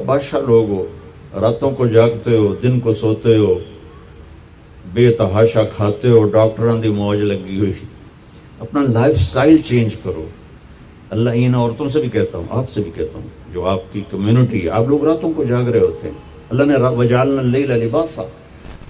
بادشاہ لوگ ہو، راتوں کو جاگتے ہو، دن کو سوتے ہو، بے تحاشا کھاتے ہو، ڈاکٹروں دی موج لگی ہوئی. اپنا لائف سٹائل چینج کرو. اللہ ان عورتوں سے بھی کہتا ہوں، آپ سے بھی کہتا ہوں، جو آپ کی کمیونٹی ہے، آپ لوگ راتوں کو جاگ رہے ہوتے ہیں. اللہ نے وجعلنا اللیل لباسا،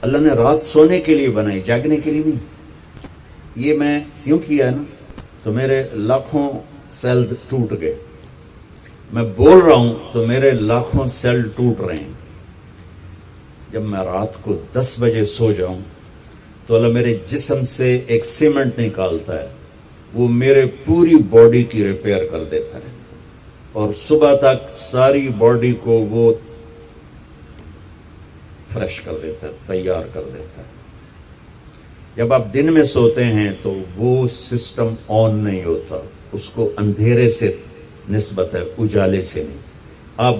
اللہ نے رات سونے کے لیے بنائی، جاگنے کے لیے نہیں. یہ میں یوں کیا ہے نا تو میرے لاکھوں سیلز ٹوٹ گئے. میں بول رہا ہوں تو میرے لاکھوں سیل ٹوٹ رہے ہیں. جب میں رات کو 10 بجے سو جاؤں تو اللہ میرے جسم سے ایک سیمنٹ نکالتا ہے، وہ میرے پوری باڈی کی ریپیئر کر دیتا ہے، اور صبح تک ساری باڈی کو وہ فریش کر دیتا ہے، تیار کر دیتا ہے. جب آپ دن میں سوتے ہیں تو وہ سسٹم آن نہیں ہوتا، اس کو اندھیرے سے نسبت ہے، اجالے سے نہیں. آپ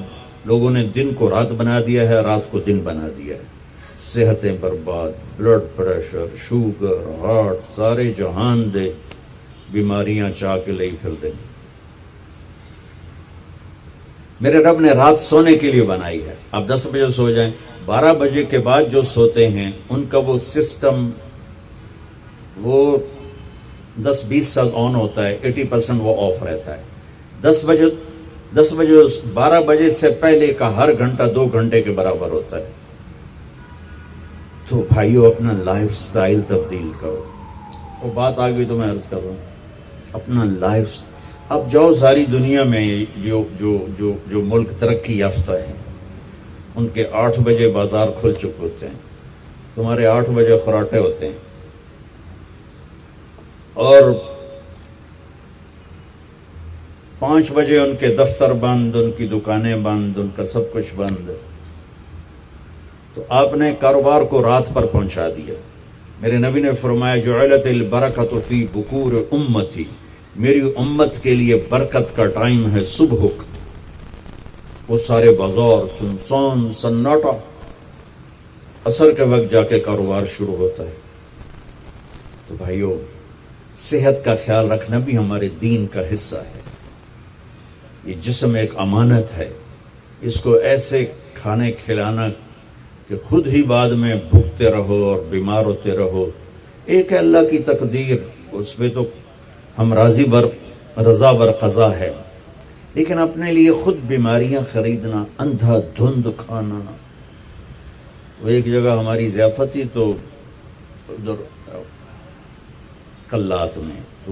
لوگوں نے دن کو رات بنا دیا ہے، رات کو دن بنا دیا ہے. صحتیں برباد، بلڈ پریشر، شوگر، ہارٹ، سارے جہان دے بیماریاں چاہ کے لئی پھر دیں. میرے رب نے رات سونے کے لیے بنائی ہے. آپ 10 بجے سو جائیں، 12 بجے کے بعد جو سوتے ہیں ان کا وہ سسٹم وہ 10-20 سال آن ہوتا ہے، 80% وہ آف رہتا ہے. 10 بجے 12 بجے سے پہلے کا ہر گھنٹہ 2 گھنٹے کے برابر ہوتا ہے. تو بھائیو اپنا لائف سٹائل تبدیل کرو. وہ بات آ گئی تو میں عرض کر رہا ہوں، اپنا لائف. اب جاؤ ساری دنیا میں جو ملک ترقی یافتہ ہیں ان کے 8 بجے بازار کھل چکے ہوتے ہیں، تمہارے 8 بجے خراٹے ہوتے ہیں، اور 5 بجے ان کے دفتر بند، ان کی دکانیں بند، ان کا سب کچھ بند. تو آپ نے کاروبار کو رات پر پہنچا دیا. میرے نبی نے فرمایا جعلت البرکۃ فی بکور امتی، میری امت کے لیے برکت کا ٹائم ہے صبح کا. وہ سارے بازار سنسان سناٹا، عصر کے وقت جا کے کاروبار شروع ہوتا ہے. تو بھائیو صحت کا خیال رکھنا بھی ہمارے دین کا حصہ ہے. یہ جسم ایک امانت ہے، اس کو ایسے کھانے کھلانا کہ خود ہی بعد میں بھوکتے رہو اور بیمار ہوتے رہو. ایک ہے اللہ کی تقدیر، اس پہ تو ہم رضا بر قضا ہے، لیکن اپنے لیے خود بیماریاں خریدنا، اندھا دھند کھانا. وہ ایک جگہ ہماری ضیافت تھی تو ادھر قلات میں تو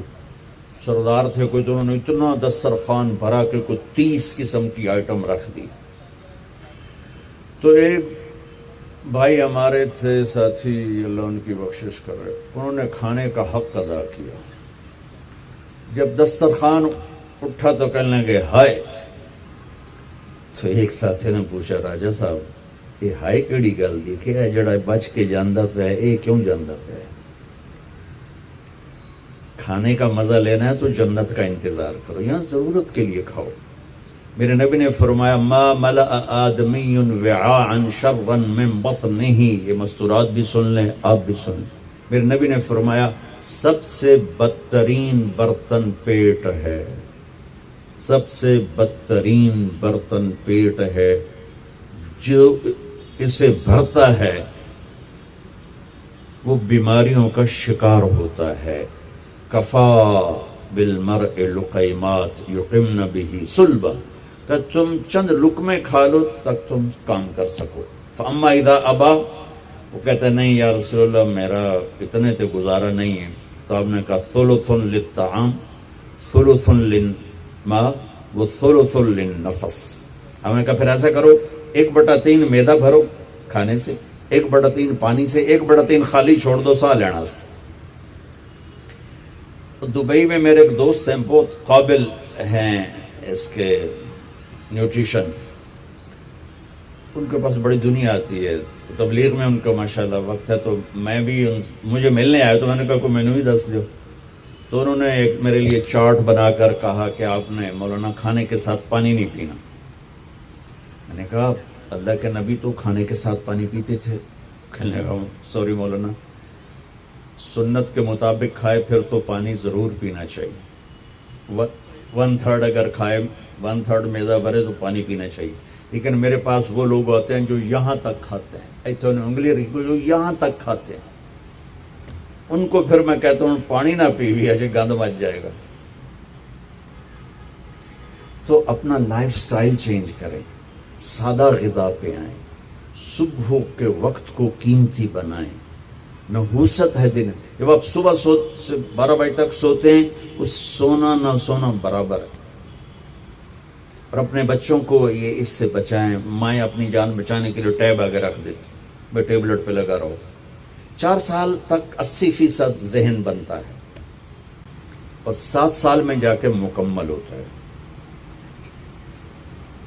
سردار تھے کوئی، تو انہوں نے اتنا دسترخوان بھرا کہ کوئی 30 قسم کی آئٹم رکھ دی. تو ایک بھائی ہمارے تھے ساتھی، اللہ ان کی بخشش کرے، انہوں نے کھانے کا حق ادا کیا. جب دسترخوان اٹھا تو کہنے لگے ہائے. تو ایک ساتھی نے پوچھا راجا صاحب یہ ہائے کیڑی گل دیکھے جڑا بچ کے جاندہ پہ ہے، یہ کیوں جاندہ پہ ہے؟ کھانے کا مزہ لینا ہے تو جنت کا انتظار کرو، یہاں ضرورت کے لیے کھاؤ. میرے نبی نے فرمایا ما ملأ آدمی وعاء شرا من بطنہ. یہ مستورات بھی سن لیں، آپ بھی سن لیں. میرے نبی نے فرمایا سب سے بدترین برتن پیٹ ہے، سب سے بدترین برتن پیٹ ہے. جو اسے بھرتا ہے وہ بیماریوں کا شکار ہوتا ہے. کفا بالمرء لقیمات یقمن بہ صلبہ، کہ تم چند لقمے کھا لو تک تم کام کر سکو. فاما اذا ابا، وہ کہتا ہے نہیں یا رسول اللہ میرا اتنے تے گزارا نہیں ہے. تو آپ نے کہا ثلث للطعام ثلث للماء وثلث للنفس. ہم نے کہا پھر ایسا کرو 1/3 میدا بھرو کھانے سے، 1/3 پانی سے، 1/3 خالی چھوڑ دو سا لینا. دبئی میں میرے ایک دوست ہیں، بہت قابل ہیں اس کے نیوٹریشن، ان کے پاس بڑی دنیا آتی ہے تبلیغ میں، ان کا ماشاءاللہ وقت ہے. تو میں بھی مجھے ملنے آیا تو میں نے کہا کوئی مینو ہی دس دو. تو انہوں نے ایک میرے لیے چارٹ بنا کر کہا کہ آپ نے مولانا کھانے کے ساتھ پانی نہیں پینا. میں نے کہا اللہ کے نبی تو کھانے کے ساتھ پانی پیتے تھے. کہنے لگا سوری مولانا، سنت کے مطابق کھائے پھر تو پانی ضرور پینا چاہیے. 1/3 اگر کھائے 1/3 میدا بھرے تو پانی پینا چاہیے. لیکن میرے پاس وہ لوگ ہوتے ہیں جو یہاں تک کھاتے ہیں، ایتھے انگلی رکھو جو یہاں تک کھاتے ہیں، ان کو پھر میں کہتا ہوں پانی نہ پیوی ایسے گند مچ جائے گا۔ تو اپنا لائف سٹائل چینج کریں، سادہ غذا پہ آئیں، صبح کے وقت کو قیمتی بنائیں۔ نحوست ہے دن، جب آپ صبح 12 بجے تک سوتے ہیں اس سونا نہ سونا برابر ہے۔ اور اپنے بچوں کو یہ اس سے بچائیں۔ مائیں اپنی جان بچانے کے لیے ٹیب آگے رکھ دیتی، میں ٹیبلٹ پہ لگا رہو۔ 4 سال تک 80% ذہن بنتا ہے اور 7 سال میں جا کے مکمل ہوتا ہے۔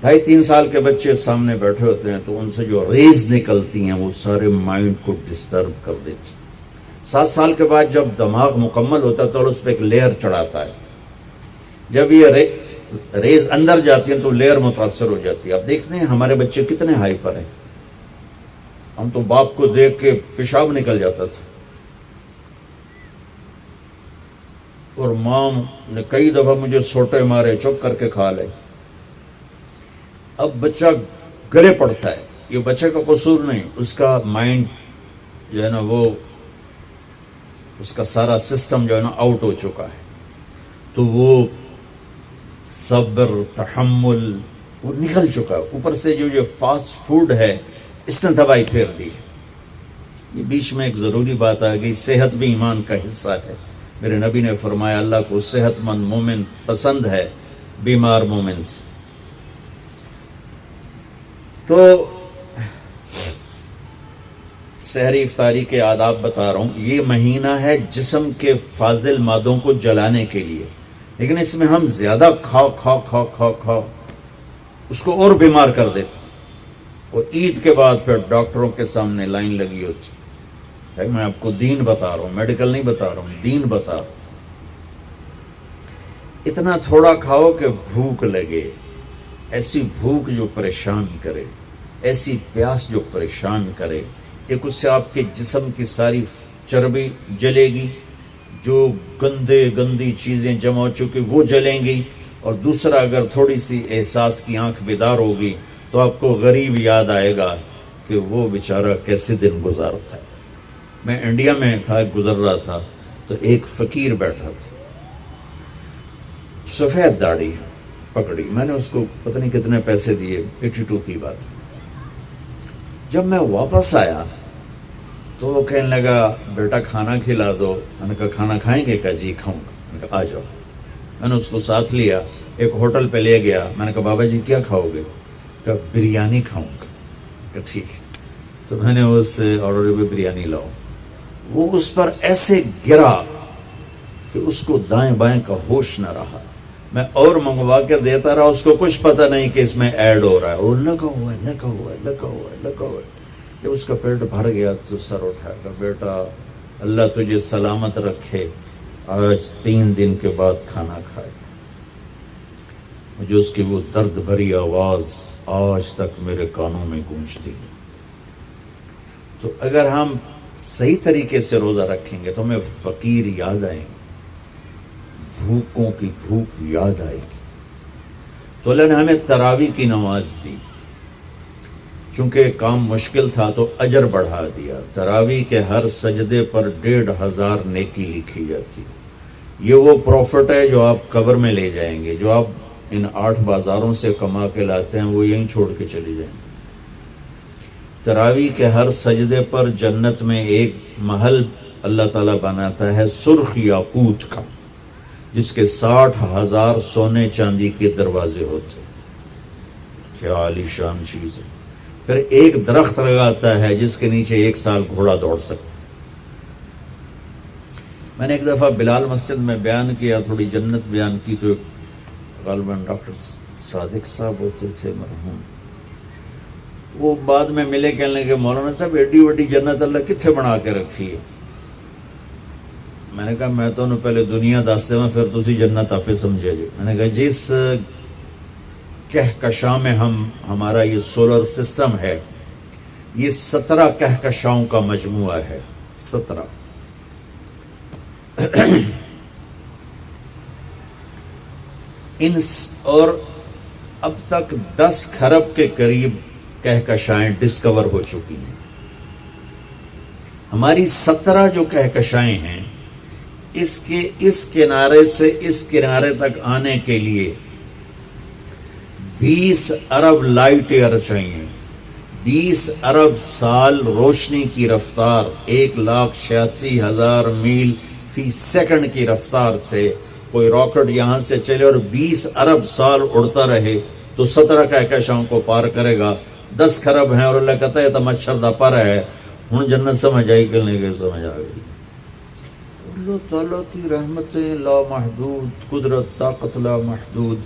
2.5-3 سال کے بچے سامنے بیٹھے ہوتے ہیں تو ان سے جو ریز نکلتی ہیں وہ سارے مائنڈ کو ڈسٹرب کر دیتی۔ 7 سال کے بعد جب دماغ مکمل ہوتا ہے تو اس پہ ایک لیئر چڑھاتا ہے، جب یہ ریز اندر جاتی ہیں تو لیئر متاثر ہو جاتی ہے۔ اب دیکھتے ہیں ہمارے بچے کتنے ہائپر ہیں، ہم تو باپ کو دیکھ کے پیشاب نکل جاتا تھا، اور ماں نے کئی دفعہ مجھے سوٹے مارے، چپ کر کے کھا لے۔ اب بچہ گلے پڑتا ہے، یہ بچے کا قصور نہیں، اس کا مائنڈ جو ہے نا وہ اس کا سارا سسٹم جو ہے نا آؤٹ ہو چکا ہے، تو وہ صبر تحمل وہ نکل چکا ہے۔ اوپر سے جو یہ فاسٹ فوڈ ہے اس نے تباہی پھیر دی۔ یہ بیچ میں ایک ضروری بات آ گئی، صحت بھی ایمان کا حصہ ہے۔ میرے نبی نے فرمایا اللہ کو صحت مند مومن پسند ہے بیمار مومن سے۔ تو سحری افطاری کے آداب بتا رہا ہوں۔ یہ مہینہ ہے جسم کے فاضل مادوں کو جلانے کے لیے، لیکن اس میں ہم زیادہ کھا اس کو اور بیمار کر دیتے۔ اور عید کے بعد پھر ڈاکٹروں کے سامنے لائن لگی ہوتی ہے۔ میں آپ کو دین بتا رہا ہوں، میڈیکل نہیں بتا رہا ہوں، دین بتا رہا ہوں۔ اتنا تھوڑا کھاؤ کہ بھوک لگے، ایسی بھوک جو پریشان کرے، ایسی پیاس جو پریشان کرے۔ ایک اس سے آپ کے جسم کی ساری چربی جلے گی، جو گندی چیزیں جمع ہو چکی وہ جلیں گی، اور دوسرا اگر تھوڑی سی احساس کی آنکھ بیدار ہوگی تو آپ کو غریب یاد آئے گا کہ وہ بیچارہ کیسے دن گزارتا ہے۔ میں انڈیا میں تھا، گزر رہا تھا تو ایک فقیر بیٹھا تھا، سفید داڑھی پکڑی، میں نے اس کو پتہ نہیں کتنے پیسے دیے، 82 کی بات۔ جب میں واپس آیا تو وہ کہنے لگا بیٹا کھانا کھلا دو۔ میں نے کہا کھانا کھائیں گے؟ کہا جی کھاؤں گا۔ میں نے کہا آ جاؤ۔ میں نے اس کو ساتھ لیا، ایک ہوٹل پہ لے گیا۔ میں نے کہا بابا جی کیا کھاؤ گے؟ کہا بریانی کھاؤں گا۔ کہا ٹھیک ہے۔ تو میں نے اس آرڈر پہ بریانی لاؤ، وہ اس پر ایسے گرا کہ اس کو دائیں بائیں کا ہوش نہ رہا۔ میں اور منگوا کے دیتا رہا، اس کو کچھ پتہ نہیں کہ اس میں ایڈ ہو رہا ہے، وہ لگا ہوا ہے۔ جب اس کا پیٹ بھر گیا تو سر اٹھایا کہ بیٹا اللہ تجھے سلامت رکھے، آج 3 دن کے بعد کھانا کھائے۔ مجھے اس کی وہ درد بھری آواز آج تک میرے کانوں میں گونجتی ہے۔ تو اگر ہم صحیح طریقے سے روزہ رکھیں گے تو ہمیں فقیر یاد آئیں گے، بھوکوں کی بھوک یاد آئے گی۔ تو اللہ نے ہمیں تراویح کی نماز دی، چونکہ کام مشکل تھا تو اجر بڑھا دیا۔ تراویح کے ہر سجدے پر 1500 نیکی لکھی جاتی۔ یہ وہ پروفٹ ہے جو آپ قبر میں لے جائیں گے، جو آپ ان 8 بازاروں سے کما کے لاتے ہیں وہ یہیں چھوڑ کے چلی جائیں گے۔ تراویح کے ہر سجدے پر جنت میں ایک محل اللہ تعالیٰ بناتا ہے سرخ یاقوت کا، جس کے 60,000 سونے چاندی کے دروازے ہوتے ہیں۔ کیا عالی شان چیز ہے۔ پھر ایک درخت لگاتا ہے جس کے نیچے 1 سال گھوڑا دوڑ سکتا ہے۔ میں نے ایک دفعہ بلال مسجد میں بیان کیا، تھوڑی جنت بیان کی، تو غالباً ڈاکٹر صادق صاحب ہوتے تھے مرحوم، وہ بعد میں ملے، کہنے لگے مولانا صاحب ایڈی وڈی جنت اللہ کتنے بنا کے رکھی ہے؟ میں نے کہا میں تو انہوں پہلے دنیا دس دے پھر تسی جنت آپ سمجھے جی۔ میں نے کہا جس کہکشاں میں ہمارا یہ سولر سسٹم ہے، یہ 17 کہکشاؤں کا مجموعہ ہے، 17۔ اور اب تک 10 کھرب کے قریب کہکشائیں ڈسکور ہو چکی ہیں. ہماری 17 جو کہکشائیں ہیں اس کے اس کنارے سے اس کنارے تک آنے کے لیے 20 ارب لائٹ ایئر چاہیے. 20 ارب سال روشنی کی رفتار 1,86,000 میل فی سیکنڈ کی رفتار سے کوئی راکٹ یہاں سے چلے اور 20 ارب سال اڑتا رہے تو 17 کہکشاؤں کو پار کرے گا. 10 کھرب ہیں اور اللہ کہتا ہے تو مچھر دا پر ہے. ہوں جنت سمجھ آئی کہ نہیں سمجھ آ گئی. اللہ تعالیٰ کی رحمتیں لا محدود، قدرت طاقت لا محدود.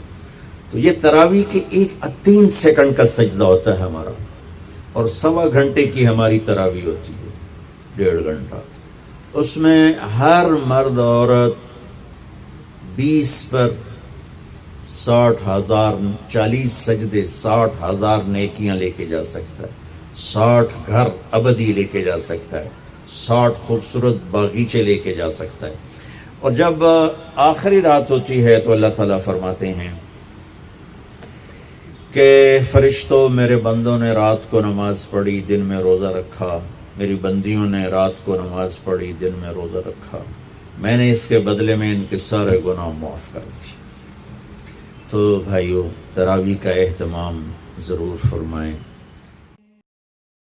تو یہ تراویح کے 3 سیکنڈ کا سجدہ ہوتا ہے ہمارا، اور 1.25 گھنٹے کی ہماری تراویح ہوتی ہے، 1.5 گھنٹہ. اس میں ہر مرد عورت 20 پر 60,000 40 سجدے 60,000 نیکیاں لے کے جا سکتا ہے، 60 گھر ابدی لے کے جا سکتا ہے، 60 خوبصورت باغیچے لے کے جا سکتا ہے. اور جب آخری رات ہوتی ہے تو اللہ تعالیٰ فرماتے ہیں کہ فرشتوں میرے بندوں نے رات کو نماز پڑھی، دن میں روزہ رکھا. میری بندیوں نے رات کو نماز پڑھی، دن میں روزہ رکھا. میں نے اس کے بدلے میں ان کے سارے گناہ معاف کر دیے. تو بھائیو، تراویح کا اہتمام ضرور فرمائیں.